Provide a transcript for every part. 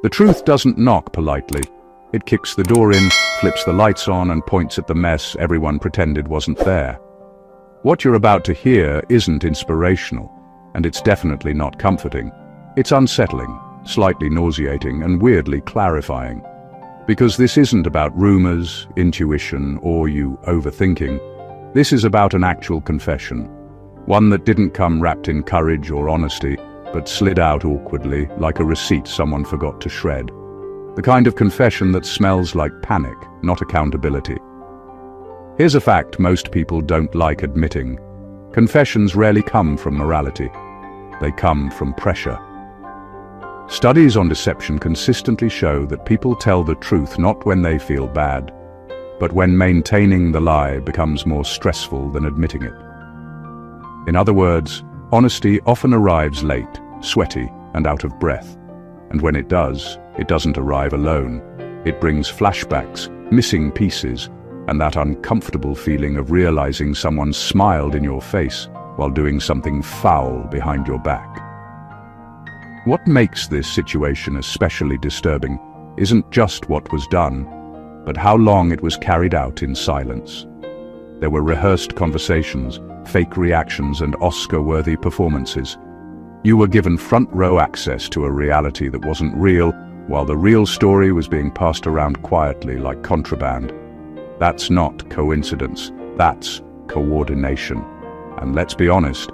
The truth doesn't knock politely. It kicks the door in, flips the lights on, and points at the mess everyone pretended wasn't there. What you're about to hear isn't inspirational, and it's definitely not comforting. It's unsettling, slightly nauseating, and weirdly clarifying. Because this isn't about rumors, intuition, or you overthinking. This is about an actual confession. One that didn't come wrapped in courage or honesty, but slid out awkwardly, like a receipt someone forgot to shred. The kind of confession that smells like panic, not accountability. Here's a fact most people don't like admitting. Confessions rarely come from morality. They come from pressure. Studies on deception consistently show that people tell the truth not when they feel bad, but when maintaining the lie becomes more stressful than admitting it. In other words, honesty often arrives late, sweaty, and out of breath. And when it does, it doesn't arrive alone. It brings flashbacks, missing pieces, and that uncomfortable feeling of realizing someone smiled in your face while doing something foul behind your back. What makes this situation especially disturbing isn't just what was done, but how long it was carried out in silence. There were rehearsed conversations, fake reactions, and Oscar-worthy performances. You were given front-row access to a reality that wasn't real, while the real story was being passed around quietly like contraband. That's not coincidence, that's coordination. And let's be honest,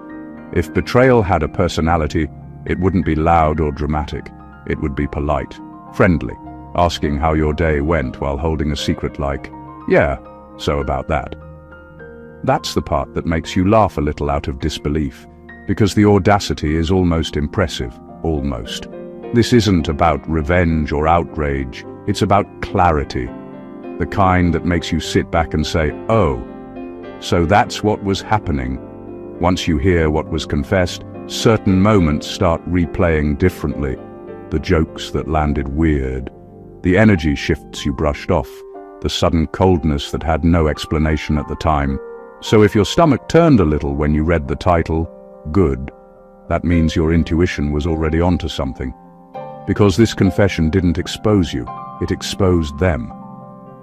if betrayal had a personality, it wouldn't be loud or dramatic. It would be polite, friendly, asking how your day went while holding a secret like, "Yeah, so about that." That's the part that makes you laugh a little out of disbelief, because the audacity is almost impressive, almost. This isn't about revenge or outrage, it's about clarity. The kind that makes you sit back and say, "Oh, so that's what was happening." Once you hear what was confessed, certain moments start replaying differently. The jokes that landed weird, the energy shifts you brushed off, the sudden coldness that had no explanation at the time. So if your stomach turned a little when you read the title, good. That means your intuition was already onto something. Because this confession didn't expose you, it exposed them.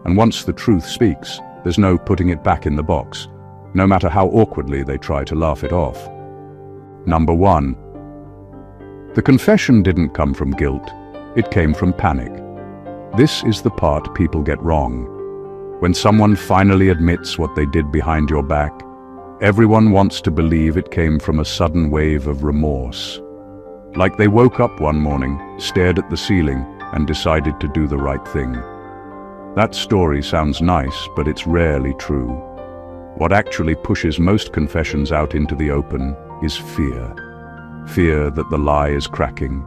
And once the truth speaks, there's no putting it back in the box, no matter how awkwardly they try to laugh it off. Number 1. The confession didn't come from guilt, it came from panic. This is the part people get wrong. When someone finally admits what they did behind your back, everyone wants to believe it came from a sudden wave of remorse. Like they woke up one morning, stared at the ceiling, and decided to do the right thing. That story sounds nice, but it's rarely true. What actually pushes most confessions out into the open is fear. Fear that the lie is cracking.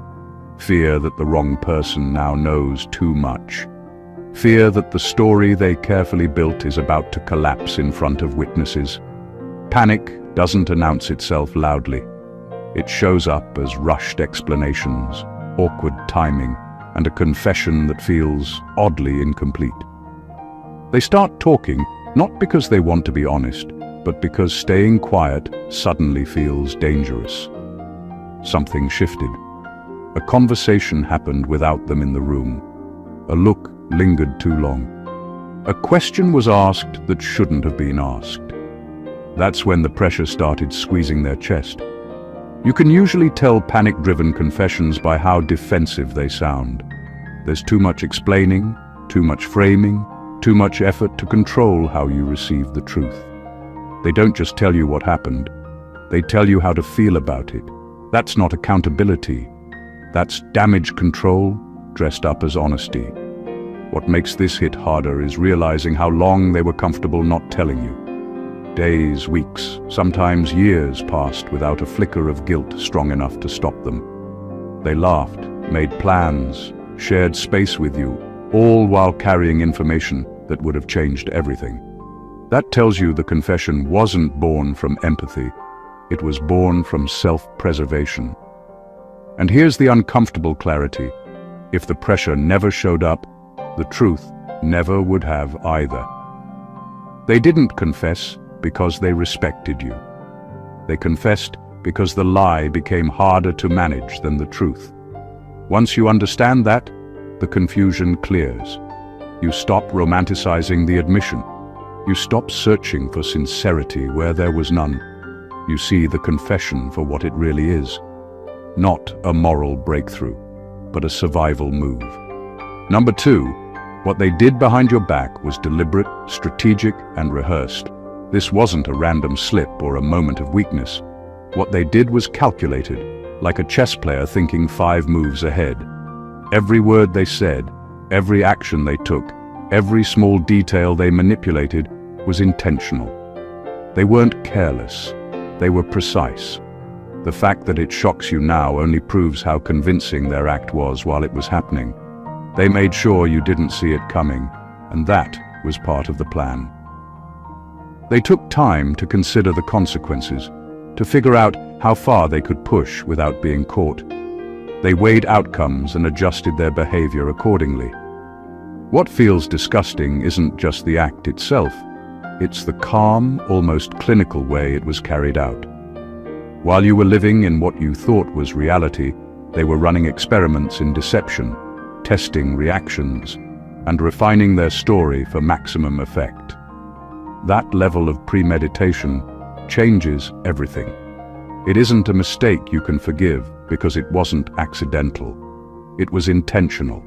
Fear that the wrong person now knows too much. Fear that the story they carefully built is about to collapse in front of witnesses. Panic doesn't announce itself loudly. It shows up as rushed explanations, awkward timing, and a confession that feels oddly incomplete. They start talking not because they want to be honest, but because staying quiet suddenly feels dangerous. Something shifted. A conversation happened without them in the room. A look lingered too long. A question was asked that shouldn't have been asked. That's when the pressure started squeezing their chest. You can usually tell panic-driven confessions by how defensive they sound. There's too much explaining, too much framing, too much effort to control how you receive the truth. They don't just tell you what happened, they tell you how to feel about it. That's not accountability. That's damage control dressed up as honesty. What makes this hit harder is realizing how long they were comfortable not telling you. Days, weeks, sometimes years passed without a flicker of guilt strong enough to stop them. They laughed, made plans, shared space with you, all while carrying information that would have changed everything. That tells you the confession wasn't born from empathy, it was born from self-preservation. And here's the uncomfortable clarity. If the pressure never showed up, the truth never would have either. They didn't confess because they respected you. They confessed because the lie became harder to manage than the truth. Once you understand that, the confusion clears. You stop romanticizing the admission. You stop searching for sincerity where there was none. You see the confession for what it really is. Not a moral breakthrough, but a survival move. Number 2, what they did behind your back was deliberate, strategic, and rehearsed. This wasn't a random slip or a moment of weakness. What they did was calculated, like a chess player thinking 5 moves ahead. Every word they said, every action they took, every small detail they manipulated was intentional. They weren't careless. They were precise. The fact that it shocks you now only proves how convincing their act was while it was happening. They made sure you didn't see it coming, and that was part of the plan. They took time to consider the consequences, to figure out how far they could push without being caught. They weighed outcomes and adjusted their behavior accordingly. What feels disgusting isn't just the act itself, it's the calm, almost clinical way it was carried out. While you were living in what you thought was reality, they were running experiments in deception, testing reactions, and refining their story for maximum effect. That level of premeditation changes everything. It isn't a mistake you can forgive because it wasn't accidental. It was intentional,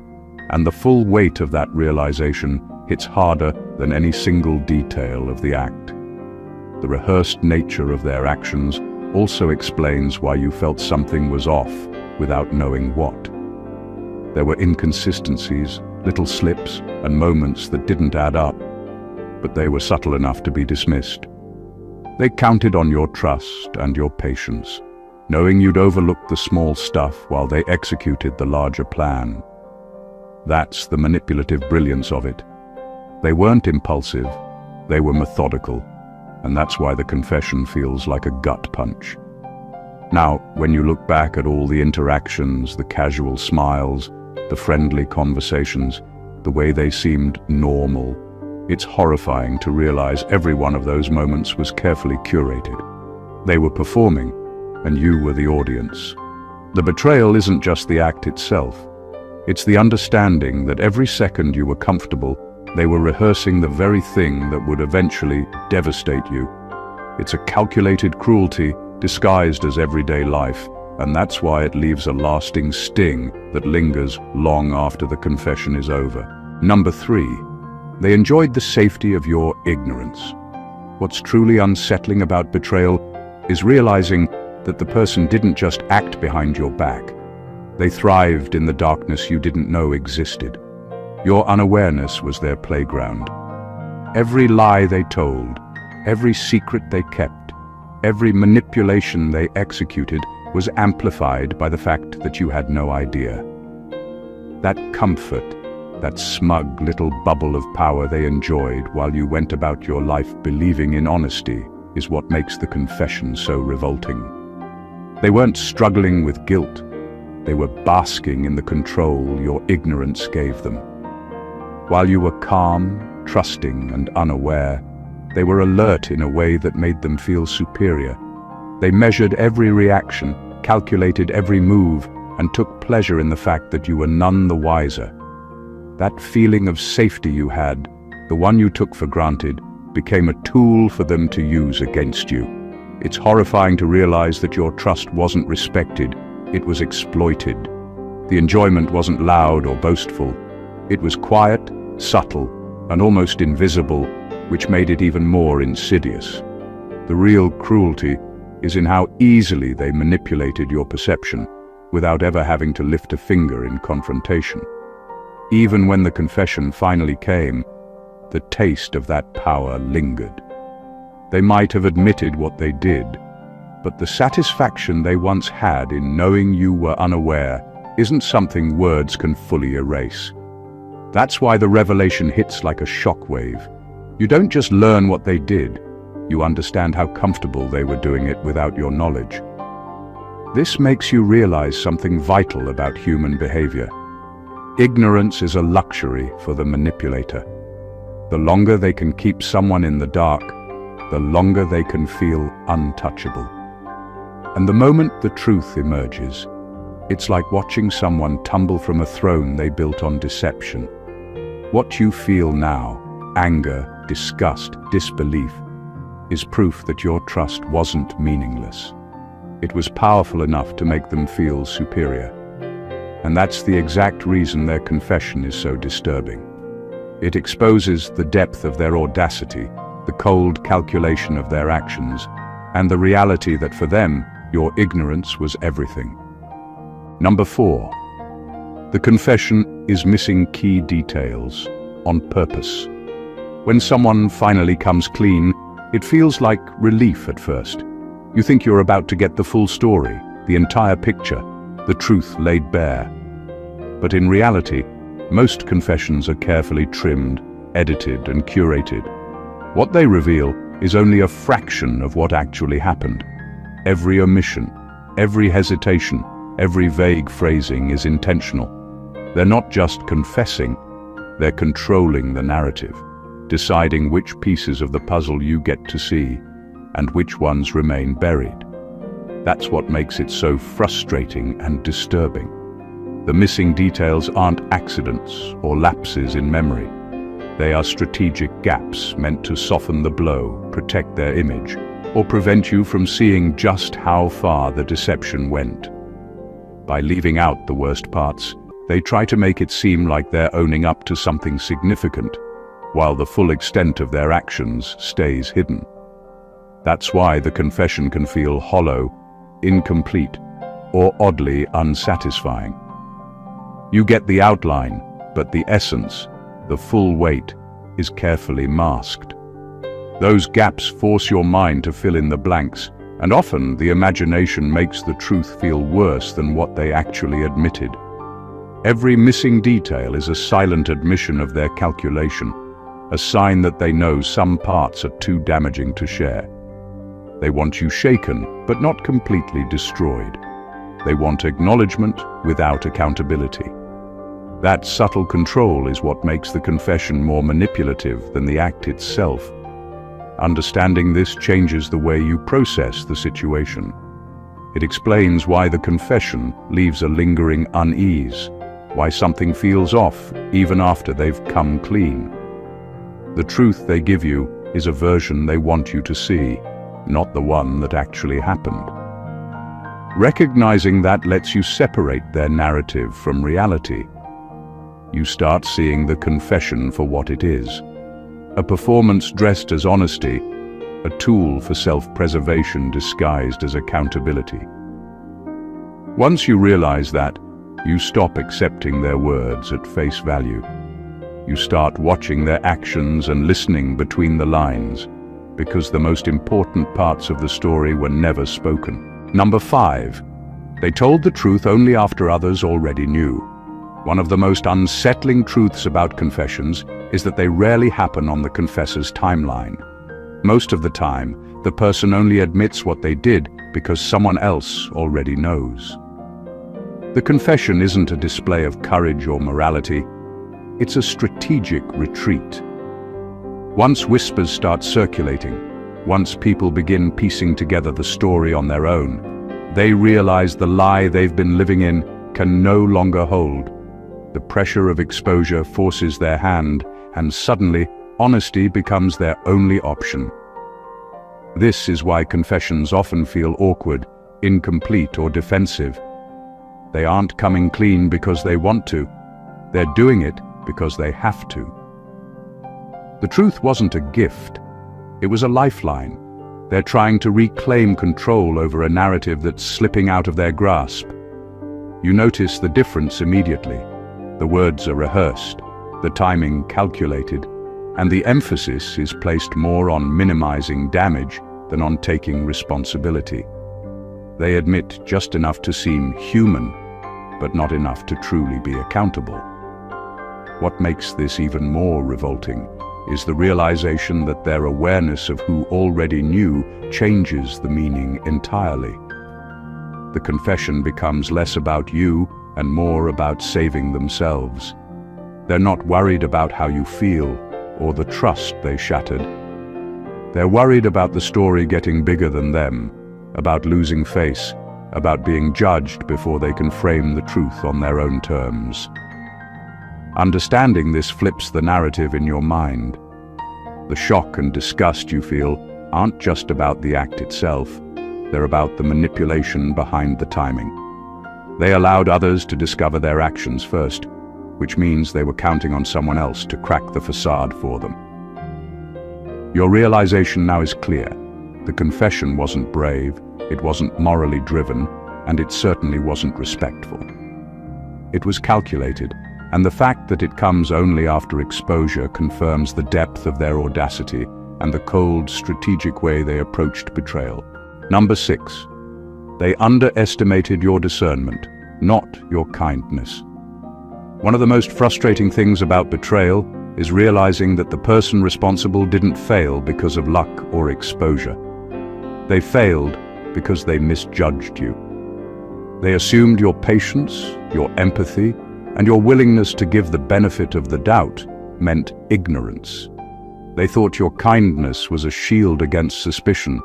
and the full weight of that realization hits harder than any single detail of the act. The rehearsed nature of their actions also explains why you felt something was off without knowing what. There were inconsistencies, little slips, and moments that didn't add up, but they were subtle enough to be dismissed. They counted on your trust and your patience, knowing you'd overlook the small stuff while they executed the larger plan. That's the manipulative brilliance of it. They weren't impulsive, they were methodical, and that's why the confession feels like a gut punch. Now, when you look back at all the interactions, the casual smiles, the friendly conversations, the way they seemed normal, it's horrifying to realize every one of those moments was carefully curated. They were performing, and you were the audience. The betrayal isn't just the act itself. It's the understanding that every second you were comfortable, they were rehearsing the very thing that would eventually devastate you. It's a calculated cruelty disguised as everyday life, and that's why it leaves a lasting sting that lingers long after the confession is over. Number 3, they enjoyed the safety of your ignorance. What's truly unsettling about betrayal is realizing that the person didn't just act behind your back. They thrived in the darkness you didn't know existed. Your unawareness was their playground. Every lie they told, every secret they kept, every manipulation they executed was amplified by the fact that you had no idea. That comfort, that smug little bubble of power they enjoyed while you went about your life believing in honesty is what makes the confession so revolting. They weren't struggling with guilt. They were basking in the control your ignorance gave them. While you were calm, trusting, and unaware, they were alert in a way that made them feel superior. They measured every reaction, calculated every move, and took pleasure in the fact that you were none the wiser. That feeling of safety you had, the one you took for granted, became a tool for them to use against you. It's horrifying to realize that your trust wasn't respected, it was exploited. The enjoyment wasn't loud or boastful. It was quiet, subtle, and almost invisible, which made it even more insidious. The real cruelty is in how easily they manipulated your perception without ever having to lift a finger in confrontation. Even when the confession finally came, the taste of that power lingered. They might have admitted what they did, but the satisfaction they once had in knowing you were unaware isn't something words can fully erase. That's why the revelation hits like a shockwave. You don't just learn what they did, you understand how comfortable they were doing it without your knowledge. This makes you realize something vital about human behavior. Ignorance is a luxury for the manipulator. The longer they can keep someone in the dark, the longer they can feel untouchable. And the moment the truth emerges, It's like watching someone tumble from a throne they built on deception. What you feel now, anger, disgust, disbelief, is proof that your trust wasn't meaningless. It was powerful enough to make them feel superior. And that's the exact reason their confession is so disturbing. It exposes the depth of their audacity, the cold calculation of their actions, and the reality that for them, your ignorance was everything. Number 4. The confession is missing key details on purpose. When someone finally comes clean, it feels like relief at first. You think you're about to get the full story, the entire picture, the truth laid bare. But in reality, most confessions are carefully trimmed, edited, and curated. What they reveal is only a fraction of what actually happened. Every omission, every hesitation, every vague phrasing is intentional. They're not just confessing, they're controlling the narrative, deciding which pieces of the puzzle you get to see and which ones remain buried. That's what makes it so frustrating and disturbing. The missing details aren't accidents or lapses in memory. They are strategic gaps meant to soften the blow, protect their image, or prevent you from seeing just how far the deception went. By leaving out the worst parts, they try to make it seem like they're owning up to something significant, while the full extent of their actions stays hidden. That's why the confession can feel hollow, incomplete, or oddly unsatisfying. You get the outline, but the essence, the full weight, is carefully masked. Those gaps force your mind to fill in the blanks, and often the imagination makes the truth feel worse than what they actually admitted. Every missing detail is a silent admission of their calculation, a sign that they know some parts are too damaging to share. They want you shaken, but not completely destroyed. They want acknowledgement without accountability. That subtle control is what makes the confession more manipulative than the act itself. Understanding this changes the way you process the situation. It explains why the confession leaves a lingering unease, why something feels off even after they've come clean. The truth they give you is a version they want you to see, not the one that actually happened. Recognizing that lets you separate their narrative from reality. You start seeing the confession for what it is. A performance dressed as honesty, a tool for self-preservation disguised as accountability. Once you realize that, you stop accepting their words at face value. You start watching their actions and listening between the lines, because the most important parts of the story were never spoken. Number 5. They told the truth only after others already knew. One of the most unsettling truths about confessions is that they rarely happen on the confessor's timeline. Most of the time, the person only admits what they did because someone else already knows. The confession isn't a display of courage or morality. It's a strategic retreat. Once whispers start circulating, once people begin piecing together the story on their own, they realize the lie they've been living in can no longer hold. The pressure of exposure forces their hand, and suddenly, honesty becomes their only option. This is why confessions often feel awkward, incomplete, or defensive. They aren't coming clean because they want to. They're doing it because they have to. The truth wasn't a gift. It was a lifeline. They're trying to reclaim control over a narrative that's slipping out of their grasp. You notice the difference immediately. The words are rehearsed, the timing calculated, and the emphasis is placed more on minimizing damage than on taking responsibility. They admit just enough to seem human, but not enough to truly be accountable. What makes this even more revolting is the realization that their awareness of who already knew changes the meaning entirely. The confession becomes less about you and more about saving themselves. They're not worried about how you feel or the trust they shattered. They're worried about the story getting bigger than them, about losing face, about being judged before they can frame the truth on their own terms. Understanding this flips the narrative in your mind. The shock and disgust you feel aren't just about the act itself, they're about the manipulation behind the timing. They allowed others to discover their actions first, which means they were counting on someone else to crack the facade for them. Your realization now is clear. The confession wasn't brave, it wasn't morally driven, and it certainly wasn't respectful. It was calculated, and the fact that it comes only after exposure confirms the depth of their audacity and the cold, strategic way they approached betrayal. Number 6. They underestimated your discernment, not your kindness. One of the most frustrating things about betrayal is realizing that the person responsible didn't fail because of luck or exposure. They failed because they misjudged you. They assumed your patience, your empathy, and your willingness to give the benefit of the doubt meant ignorance. They thought your kindness was a shield against suspicion,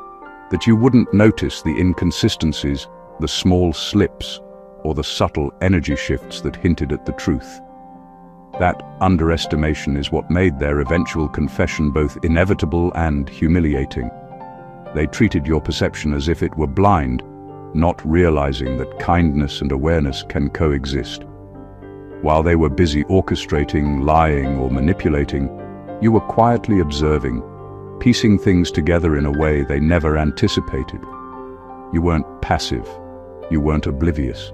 that you wouldn't notice the inconsistencies, the small slips, or the subtle energy shifts that hinted at the truth. That underestimation is what made their eventual confession both inevitable and humiliating. They treated your perception as if it were blind, not realizing that kindness and awareness can coexist. While they were busy orchestrating, lying, or manipulating, you were quietly observing, piecing things together in a way they never anticipated. You weren't passive, you weren't oblivious.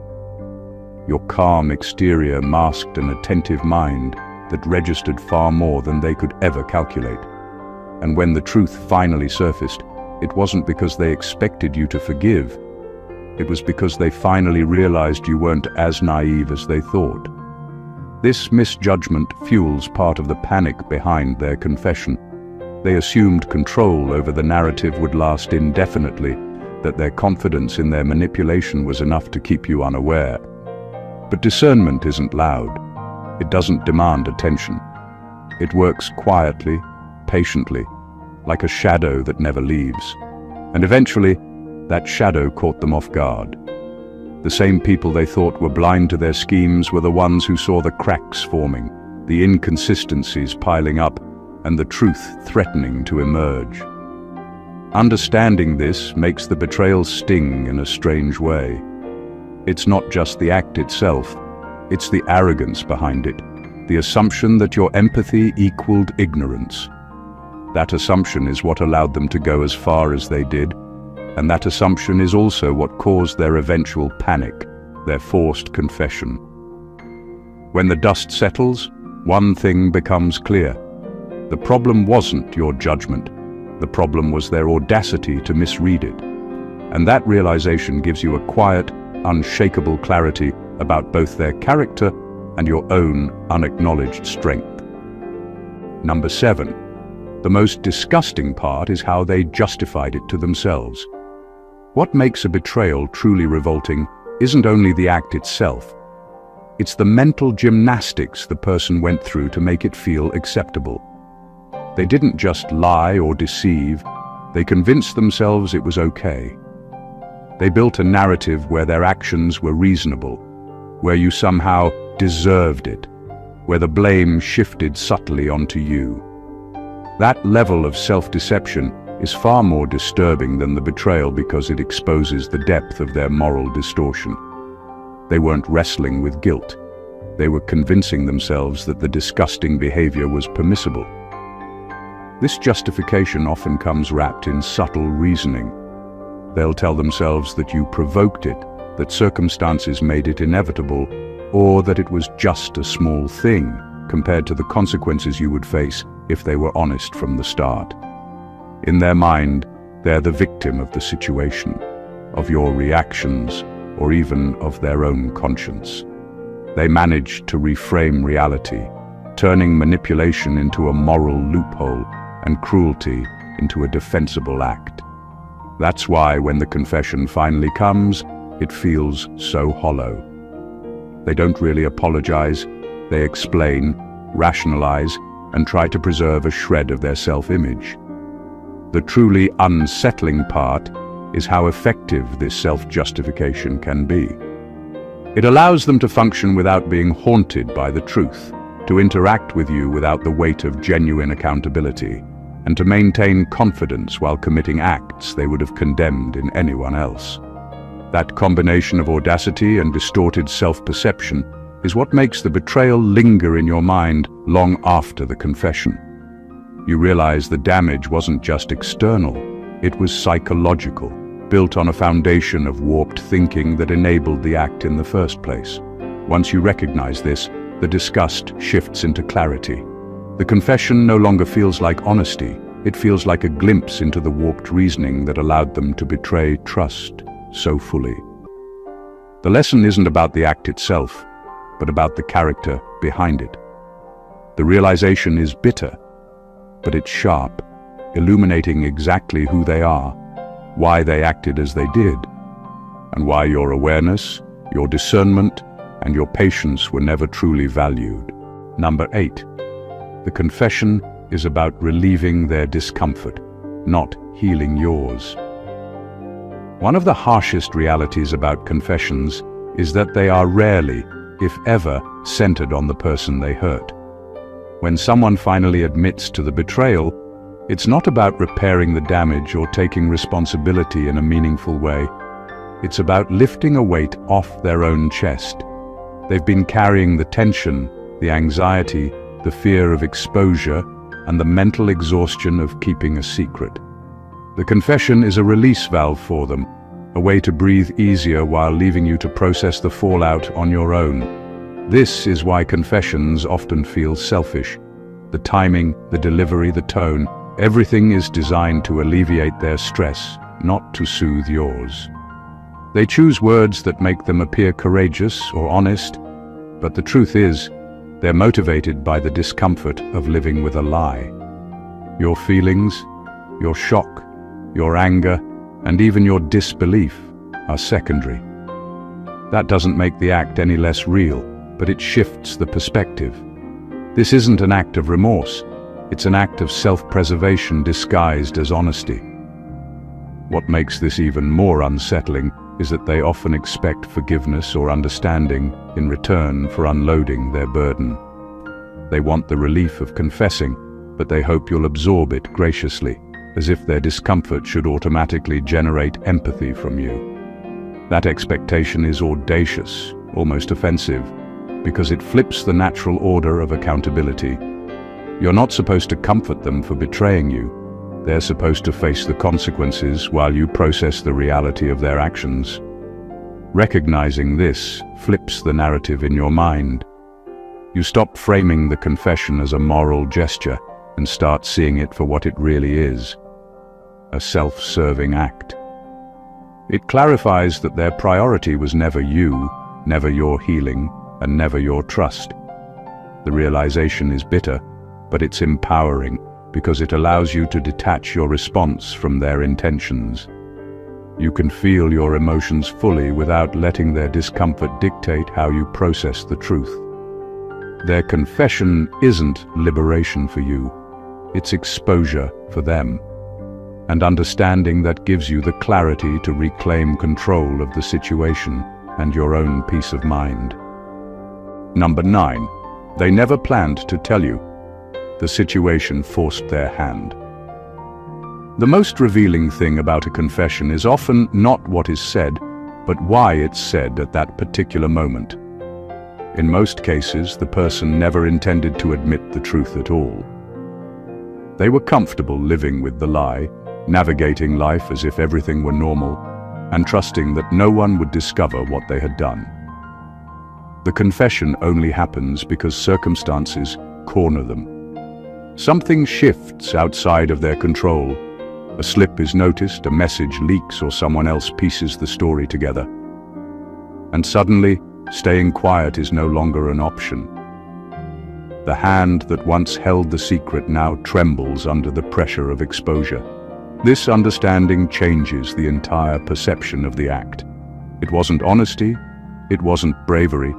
Your calm exterior masked an attentive mind that registered far more than they could ever calculate. And when the truth finally surfaced, it wasn't because they expected you to forgive. It was because they finally realized you weren't as naive as they thought. This misjudgment fuels part of the panic behind their confession. They assumed control over the narrative would last indefinitely, that their confidence in their manipulation was enough to keep you unaware. But discernment isn't loud. It doesn't demand attention. It works quietly, patiently, like a shadow that never leaves. And eventually, that shadow caught them off guard. The same people they thought were blind to their schemes were the ones who saw the cracks forming, the inconsistencies piling up, and the truth threatening to emerge. Understanding this makes the betrayal sting in a strange way. It's not just the act itself, it's the arrogance behind it, the assumption that your empathy equaled ignorance. That assumption is what allowed them to go as far as they did, and that assumption is also what caused their eventual panic, their forced confession. When the dust settles, one thing becomes clear. The problem wasn't your judgment. The problem was their audacity to misread it. And that realization gives you a quiet, unshakable clarity about both their character and your own unacknowledged strength. Number 7. The most disgusting part is how they justified it to themselves. What makes a betrayal truly revolting isn't only the act itself. It's the mental gymnastics the person went through to make it feel acceptable. They didn't just lie or deceive, they convinced themselves it was okay. They built a narrative where their actions were reasonable, where you somehow deserved it, where the blame shifted subtly onto you. That level of self-deception is far more disturbing than the betrayal because it exposes the depth of their moral distortion. They weren't wrestling with guilt. They were convincing themselves that the disgusting behavior was permissible. This justification often comes wrapped in subtle reasoning. They'll tell themselves that you provoked it, that circumstances made it inevitable, or that it was just a small thing compared to the consequences you would face if they were honest from the start. In their mind, they're the victim of the situation, of your reactions, or even of their own conscience. They manage to reframe reality, turning manipulation into a moral loophole and cruelty into a defensible act. That's why when the confession finally comes, it feels so hollow. They don't really apologize, they explain, rationalize, and try to preserve a shred of their self-image. The truly unsettling part is how effective this self-justification can be. It allows them to function without being haunted by the truth, to interact with you without the weight of genuine accountability, and to maintain confidence while committing acts they would have condemned in anyone else. That combination of audacity and distorted self-perception is what makes the betrayal linger in your mind long after the confession. You realize the damage wasn't just external, it was psychological, built on a foundation of warped thinking that enabled the act in the first place. Once you recognize this, the disgust shifts into clarity. The confession no longer feels like honesty, it feels like a glimpse into the warped reasoning that allowed them to betray trust so fully. The lesson isn't about the act itself, but about the character behind it. The realization is bitter, but it's sharp, illuminating exactly who they are, why they acted as they did, and why your awareness, your discernment, and your patience were never truly valued. Number 8. The confession is about relieving their discomfort, not healing yours. One of the harshest realities about confessions is that they are rarely, if ever, centered on the person they hurt. When someone finally admits to the betrayal, it's not about repairing the damage or taking responsibility in a meaningful way. It's about lifting a weight off their own chest. They've been carrying the tension, the anxiety, the fear of exposure, and the mental exhaustion of keeping a secret. The confession is a release valve for them, a way to breathe easier while leaving you to process the fallout on your own. This is why confessions often feel selfish. The timing, the delivery, the tone, everything is designed to alleviate their stress, not to soothe yours. They choose words that make them appear courageous or honest, but the truth is, they're motivated by the discomfort of living with a lie. Your feelings, your shock, your anger, and even your disbelief are secondary. That doesn't make the act any less real, but it shifts the perspective. This isn't an act of remorse. It's an act of self-preservation disguised as honesty. What makes this even more unsettling is that they often expect forgiveness or understanding in return for unloading their burden. They want the relief of confessing, but they hope you'll absorb it graciously, as if their discomfort should automatically generate empathy from you. That expectation is audacious, almost offensive, because it flips the natural order of accountability. You're not supposed to comfort them for betraying you. They're supposed to face the consequences while you process the reality of their actions. Recognizing this flips the narrative in your mind. You stop framing the confession as a moral gesture and start seeing it for what it really is, a self-serving act. It clarifies that their priority was never you, never your healing, and never your trust. The realization is bitter, but it's empowering because it allows you to detach your response from their intentions. You can feel your emotions fully without letting their discomfort dictate how you process the truth. Their confession isn't liberation for you, it's exposure for them. And understanding that gives you the clarity to reclaim control of the situation and your own peace of mind. Number 9. They never planned to tell you. The situation forced their hand. The most revealing thing about a confession is often not what is said, but why it's said at that particular moment. In most cases, the person never intended to admit the truth at all. They were comfortable living with the lie, navigating life as if everything were normal, and trusting that no one would discover what they had done. The confession only happens because circumstances corner them. Something shifts outside of their control. A slip is noticed, a message leaks, or someone else pieces the story together. And suddenly, staying quiet is no longer an option. The hand that once held the secret now trembles under the pressure of exposure. This understanding changes the entire perception of the act. It wasn't honesty, it wasn't bravery,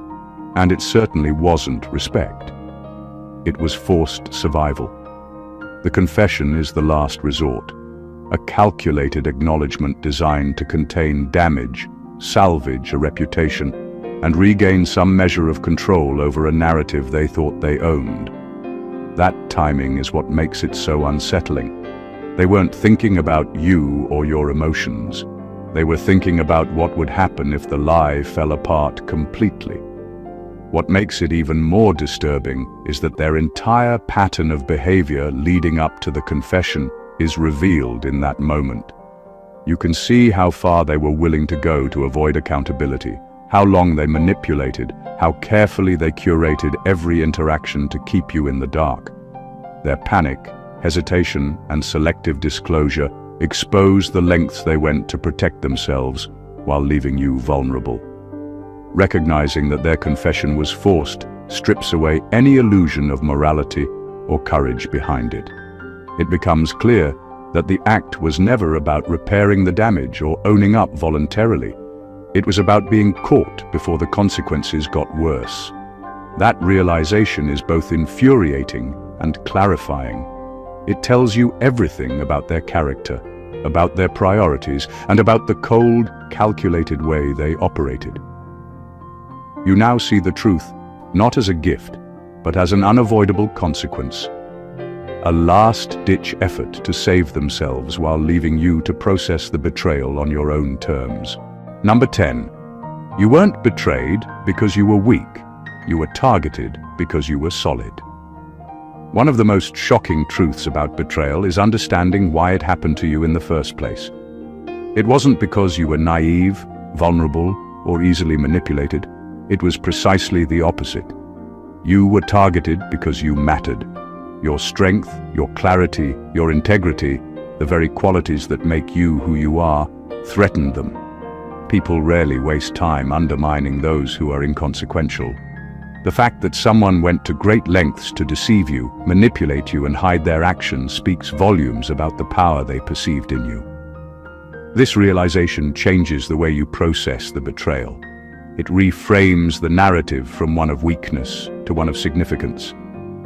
and it certainly wasn't respect. It was forced survival. The confession is the last resort. a calculated acknowledgement designed to contain damage, salvage a reputation, and regain some measure of control over a narrative they thought they owned. That timing is what makes it so unsettling. They weren't thinking about you or your emotions. They were thinking about what would happen if the lie fell apart completely. What makes it even more disturbing is that their entire pattern of behavior leading up to the confession is revealed in that moment. You can see how far they were willing to go to avoid accountability, how long they manipulated, how carefully they curated every interaction to keep you in the dark. Their panic, hesitation, and selective disclosure expose the lengths they went to protect themselves while leaving you vulnerable. Recognizing that their confession was forced strips away any illusion of morality or courage behind it. It becomes clear that the act was never about repairing the damage or owning up voluntarily. It was about being caught before the consequences got worse. That realization is both infuriating and clarifying. It tells you everything about their character, about their priorities, and about the cold, calculated way they operated. You now see the truth, not as a gift, but as an unavoidable consequence. A last-ditch effort to save themselves while leaving you to process the betrayal on your own terms. Number 10. You weren't betrayed because you were weak. You were targeted because you were solid. One of the most shocking truths about betrayal is understanding why it happened to you in the first place. It wasn't because you were naive, vulnerable, or easily manipulated. It was precisely the opposite. You were targeted because you mattered. Your strength, your clarity, your integrity, the very qualities that make you who you are, threatened them. People rarely waste time undermining those who are inconsequential. The fact that someone went to great lengths to deceive you, manipulate you, and hide their actions speaks volumes about the power they perceived in you. This realization changes the way you process the betrayal. It reframes the narrative from one of weakness to one of significance.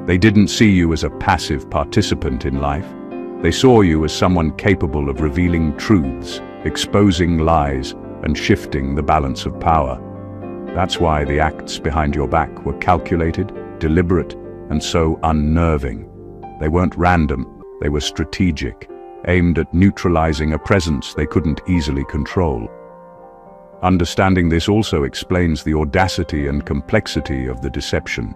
They didn't see you as a passive participant in life. They saw you as someone capable of revealing truths, exposing lies, and shifting the balance of power. That's why the acts behind your back were calculated, deliberate, and so unnerving. They weren't random, they were strategic, aimed at neutralizing a presence they couldn't easily control. Understanding this also explains the audacity and complexity of the deception.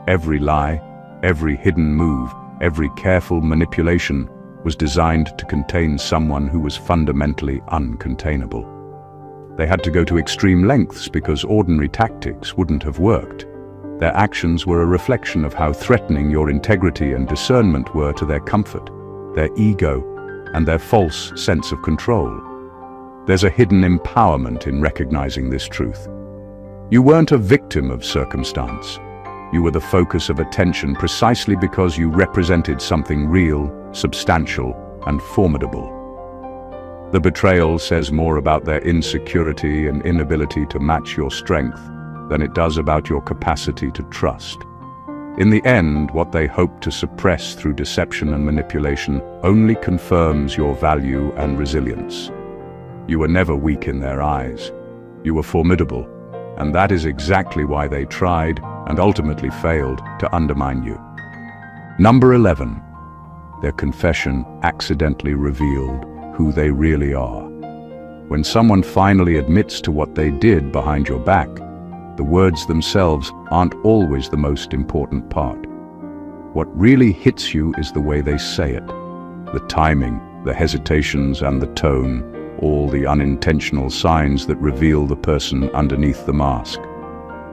Every lie, every hidden move, every careful manipulation was designed to contain someone who was fundamentally uncontainable. They had to go to extreme lengths because ordinary tactics wouldn't have worked. Their actions were a reflection of how threatening your integrity and discernment were to their comfort, their ego, and their false sense of control. There's a hidden empowerment in recognizing this truth. You weren't a victim of circumstance. You were the focus of attention precisely because you represented something real, substantial, and formidable. The betrayal says more about their insecurity and inability to match your strength than it does about your capacity to trust. In the end, what they hope to suppress through deception and manipulation only confirms your value and resilience. You were never weak in their eyes. You were formidable, and that is exactly why they tried and ultimately failed to undermine you. Number 11. Their confession accidentally revealed who they really are. When someone finally admits to what they did behind your back, the words themselves aren't always the most important part. What really hits you is the way they say it. The timing, the hesitations, and the tone, all the unintentional signs that reveal the person underneath the mask.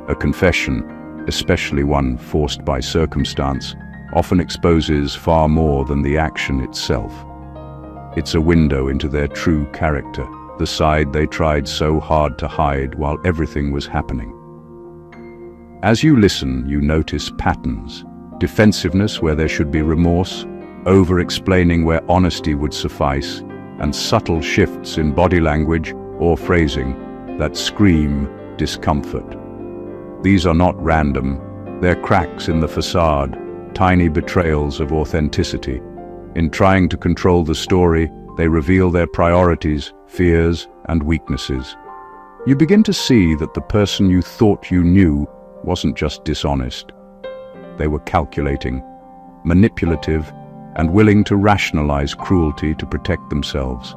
A confession, especially one forced by circumstance, often exposes far more than the action itself. It's a window into their true character, the side they tried so hard to hide while everything was happening. As you listen, you notice patterns: defensiveness where there should be remorse, over-explaining where honesty would suffice, and subtle shifts in body language or phrasing that scream discomfort. These are not random, they're cracks in the facade, tiny betrayals of authenticity. In trying to control the story, They reveal their priorities, fears, and weaknesses. You begin to see that the person you thought you knew wasn't just dishonest. They were calculating, manipulative, and willing to rationalize cruelty to protect themselves.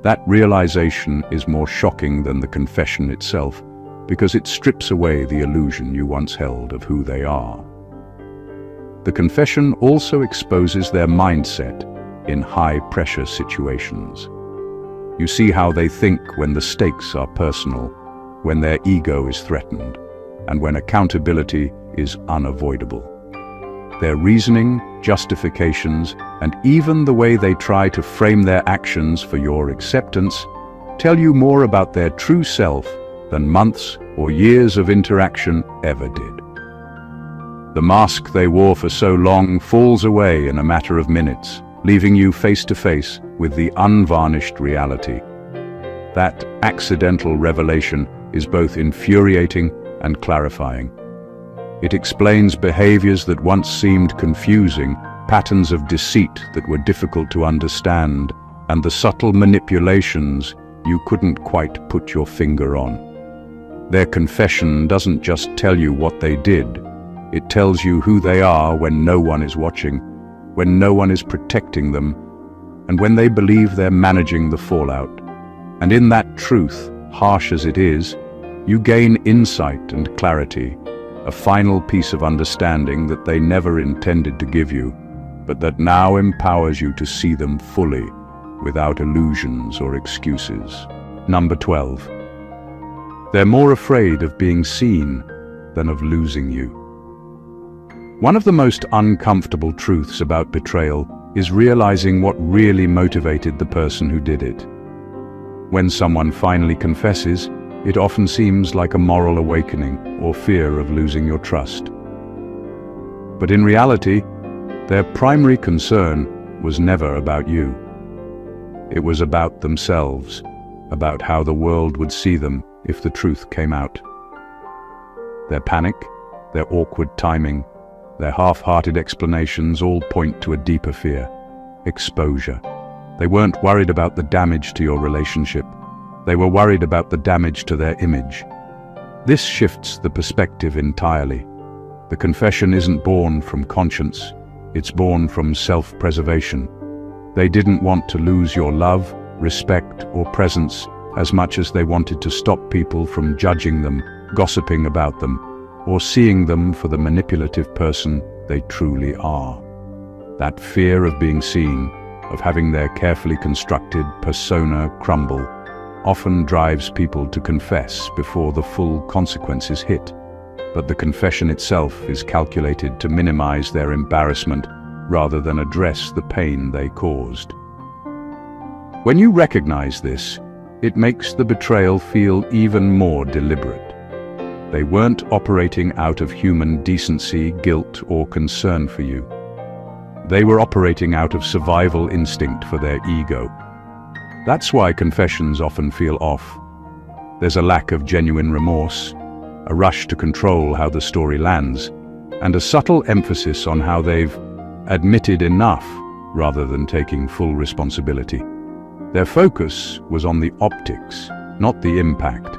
That realization is more shocking than the confession itself, because it strips away the illusion you once held of who they are. The confession also exposes their mindset in high-pressure situations. You see how they think when the stakes are personal, when their ego is threatened, and when accountability is unavoidable. Their reasoning, justifications, and even the way they try to frame their actions for your acceptance tell you more about their true self than months or years of interaction ever did. The mask they wore for so long falls away in a matter of minutes, leaving you face to face with the unvarnished reality. That accidental revelation is both infuriating and clarifying. It explains behaviors that once seemed confusing, patterns of deceit that were difficult to understand, and the subtle manipulations you couldn't quite put your finger on. Their confession doesn't just tell you what they did, it tells you who they are when no one is watching, when no one is protecting them, and when they believe they're managing the fallout. And in that truth, harsh as it is, you gain insight and clarity, a final piece of understanding that they never intended to give you, but that now empowers you to see them fully, without illusions or excuses. Number 12. They're more afraid of being seen than of losing you. One of the most uncomfortable truths about betrayal is realizing what really motivated the person who did it. When someone finally confesses, it often seems like a moral awakening or fear of losing your trust. But in reality, their primary concern was never about you. It was about themselves, about how the world would see them if the truth came out. Their panic, their awkward timing, their half-hearted explanations all point to a deeper fear: exposure. They weren't worried about the damage to your relationship. They were worried about the damage to their image. This shifts the perspective entirely. The confession isn't born from conscience, it's born from self-preservation. They didn't want to lose your love, respect, or presence as much as they wanted to stop people from judging them, gossiping about them, or seeing them for the manipulative person they truly are. That fear of being seen, of having their carefully constructed persona crumble, often drives people to confess before the full consequences hit. But the confession itself is calculated to minimize their embarrassment rather than address the pain they caused. When you recognize this, it makes the betrayal feel even more deliberate. They weren't operating out of human decency, guilt, or concern for you. They were operating out of survival instinct for their ego. That's why confessions often feel off. There's a lack of genuine remorse, a rush to control how the story lands, and a subtle emphasis on how they've admitted enough rather than taking full responsibility. Their focus was on the optics, not the impact.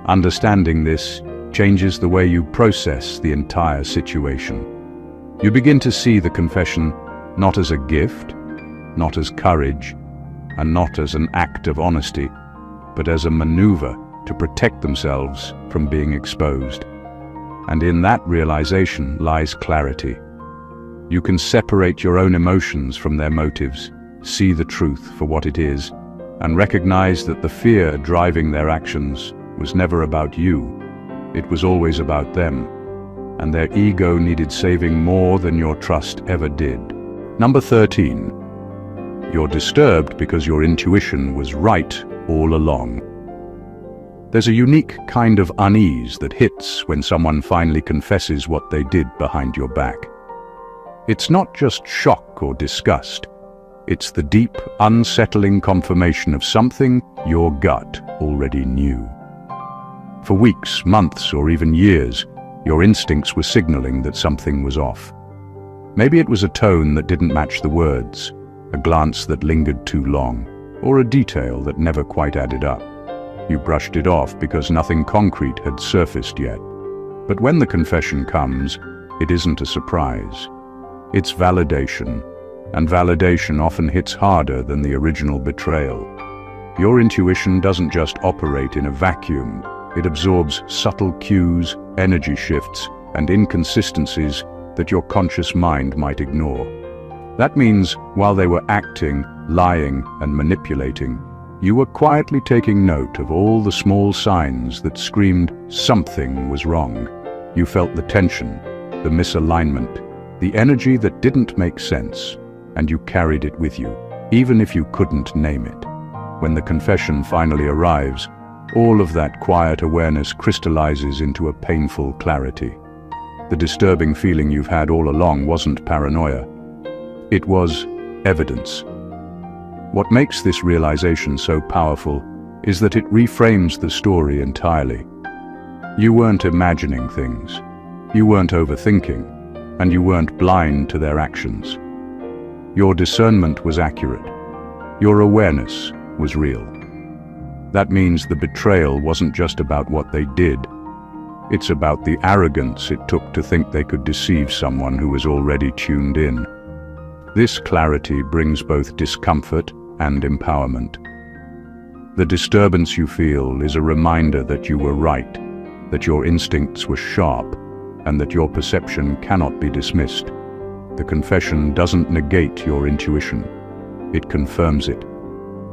Understanding this changes the way you process the entire situation. You begin to see the confession not as a gift, not as courage, and not as an act of honesty, but as a maneuver to protect themselves from being exposed. And in that realization lies clarity. You can separate your own emotions from their motives, see the truth for what it is, and recognize that the fear driving their actions was never about you. It was always about them, and their ego needed saving more than your trust ever did. Number 13. You're disturbed because your intuition was right all along. There's a unique kind of unease that hits when someone finally confesses what they did behind your back. It's not just shock or disgust. It's the deep, unsettling confirmation of something your gut already knew. For weeks, months, or even years, your instincts were signaling that something was off. Maybe it was a tone that didn't match the words, a glance that lingered too long, or a detail that never quite added up. You brushed it off because nothing concrete had surfaced yet. But when the confession comes, it isn't a surprise. It's validation, and validation often hits harder than the original betrayal. Your intuition doesn't just operate in a vacuum. It absorbs subtle cues, energy shifts, and inconsistencies that your conscious mind might ignore. That means while they were acting, lying, and manipulating, you were quietly taking note of all the small signs that screamed something was wrong. You felt the tension, the misalignment, the energy that didn't make sense, and you carried it with you, even if you couldn't name it. When the confession finally arrives, all of that quiet awareness crystallizes into a painful clarity. The disturbing feeling you've had all along wasn't paranoia. It was evidence. What makes this realization so powerful is that it reframes the story entirely. You weren't imagining things, you weren't overthinking, and you weren't blind to their actions. Your discernment was accurate. Your awareness was real. That means the betrayal wasn't just about what they did. It's about the arrogance it took to think they could deceive someone who was already tuned in. This clarity brings both discomfort and empowerment. The disturbance you feel is a reminder that you were right, that your instincts were sharp, and that your perception cannot be dismissed. The confession doesn't negate your intuition. It confirms it.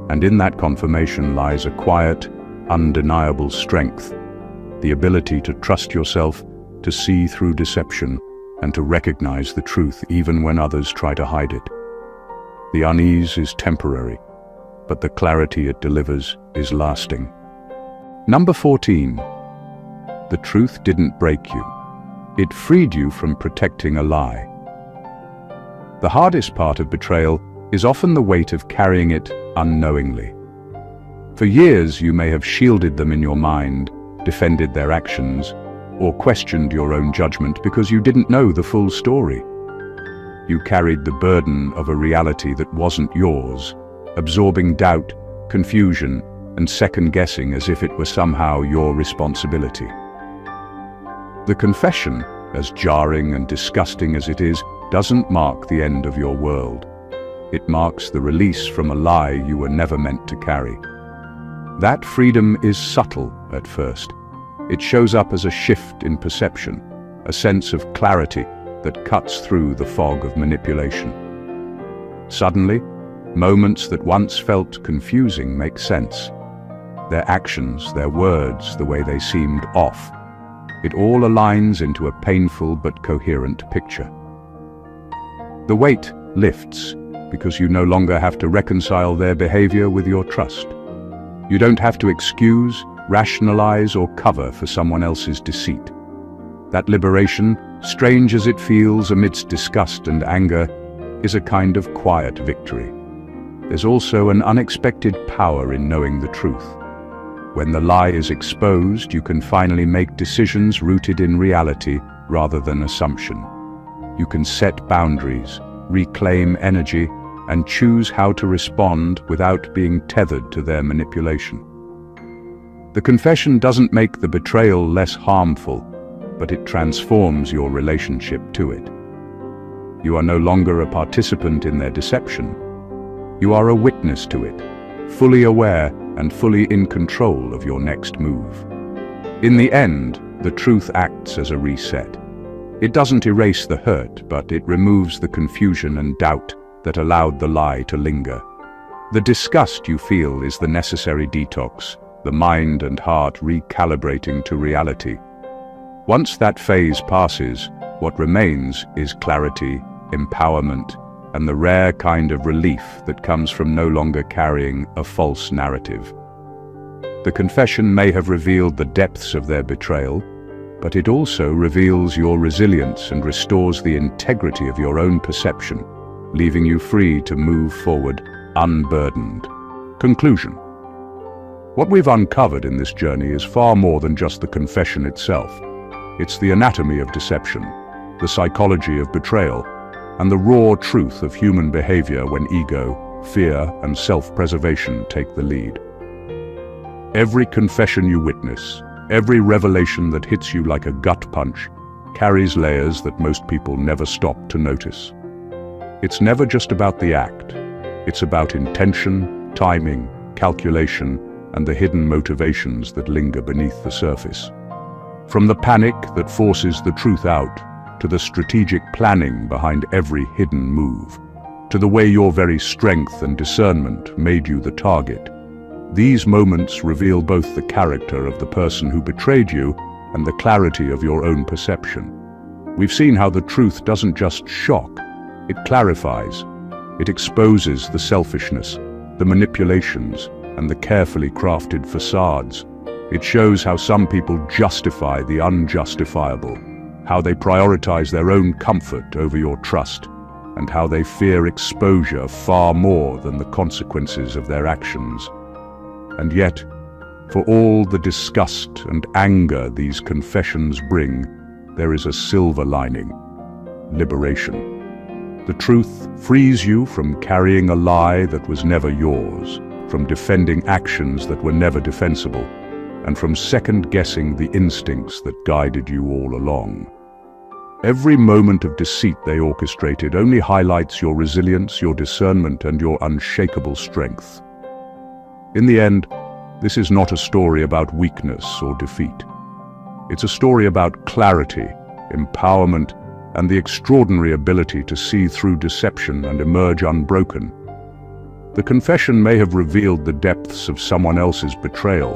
And in that confirmation lies a quiet, undeniable strength, the ability to trust yourself, to see through deception, and to recognize the truth even when others try to hide it. The unease is temporary, but the clarity it delivers is lasting. Number 14. The truth didn't break you. It freed you from protecting a lie. The hardest part of betrayal is often the weight of carrying it unknowingly. For years you may have shielded them in your mind, defended their actions, or questioned your own judgment because you didn't know the full story. You carried the burden of a reality that wasn't yours, absorbing doubt, confusion, and second-guessing as if it were somehow your responsibility. The confession, as jarring and disgusting as it is, doesn't mark the end of your world. It marks the release from a lie you were never meant to carry. That freedom is subtle at first. It shows up as a shift in perception, a sense of clarity that cuts through the fog of manipulation. Suddenly, moments that once felt confusing make sense. Their actions, their words, the way they seemed off. It all aligns into a painful but coherent picture. The weight lifts because you no longer have to reconcile their behavior with your trust. You don't have to excuse, rationalize, or cover for someone else's deceit. That liberation, strange as it feels amidst disgust and anger, is a kind of quiet victory. There's also an unexpected power in knowing the truth. When the lie is exposed, you can finally make decisions rooted in reality rather than assumption. You can set boundaries, reclaim energy, and choose how to respond without being tethered to their manipulation. The confession doesn't make the betrayal less harmful, but it transforms your relationship to it. You are no longer a participant in their deception. You are a witness to it, fully aware and fully in control of your next move. In the end, the truth acts as a reset. It doesn't erase the hurt, but it removes the confusion and doubt that allowed the lie to linger. The disgust you feel is the necessary detox, the mind and heart recalibrating to reality. Once that phase passes, what remains is clarity, empowerment, and the rare kind of relief that comes from no longer carrying a false narrative. The confession may have revealed the depths of their betrayal, but it also reveals your resilience and restores the integrity of your own perception, leaving you free to move forward unburdened. Conclusion. What we've uncovered in this journey is far more than just the confession itself. It's the anatomy of deception, the psychology of betrayal, and the raw truth of human behavior when ego, fear, and self-preservation take the lead. Every confession you witness, every revelation that hits you like a gut punch, carries layers that most people never stop to notice. It's never just about the act. It's about intention, timing, calculation, and the hidden motivations that linger beneath the surface. From the panic that forces the truth out, to the strategic planning behind every hidden move, to the way your very strength and discernment made you the target. These moments reveal both the character of the person who betrayed you and the clarity of your own perception. We've seen how the truth doesn't just shock, it clarifies. It exposes the selfishness, the manipulations, and the carefully crafted facades. It shows how some people justify the unjustifiable, how they prioritize their own comfort over your trust, and how they fear exposure far more than the consequences of their actions. And yet, for all the disgust and anger these confessions bring, there is a silver lining: liberation. The truth frees you from carrying a lie that was never yours, from defending actions that were never defensible, and from second-guessing the instincts that guided you all along. Every moment of deceit they orchestrated only highlights your resilience, your discernment, and your unshakable strength. In the end, this is not a story about weakness or defeat. It's a story about clarity, empowerment, and the extraordinary ability to see through deception and emerge unbroken. The confession may have revealed the depths of someone else's betrayal,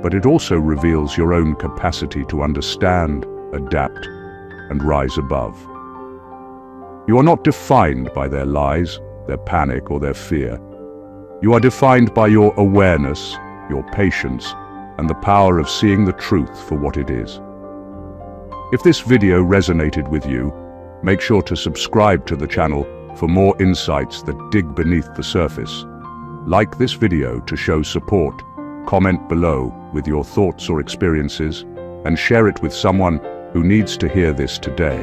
but it also reveals your own capacity to understand, adapt, and rise above. You are not defined by their lies, their panic, or their fear. You are defined by your awareness, your patience, and the power of seeing the truth for what it is. If this video resonated with you, make sure to subscribe to the channel for more insights that dig beneath the surface. Like this video to show support, comment below with your thoughts or experiences, and share it with someone who needs to hear this today.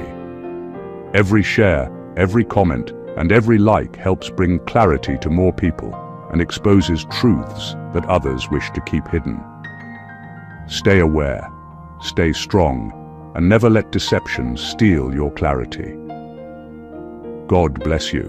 Every share, every comment, and every like helps bring clarity to more people and exposes truths that others wish to keep hidden. Stay aware, stay strong, and never let deception steal your clarity. God bless you.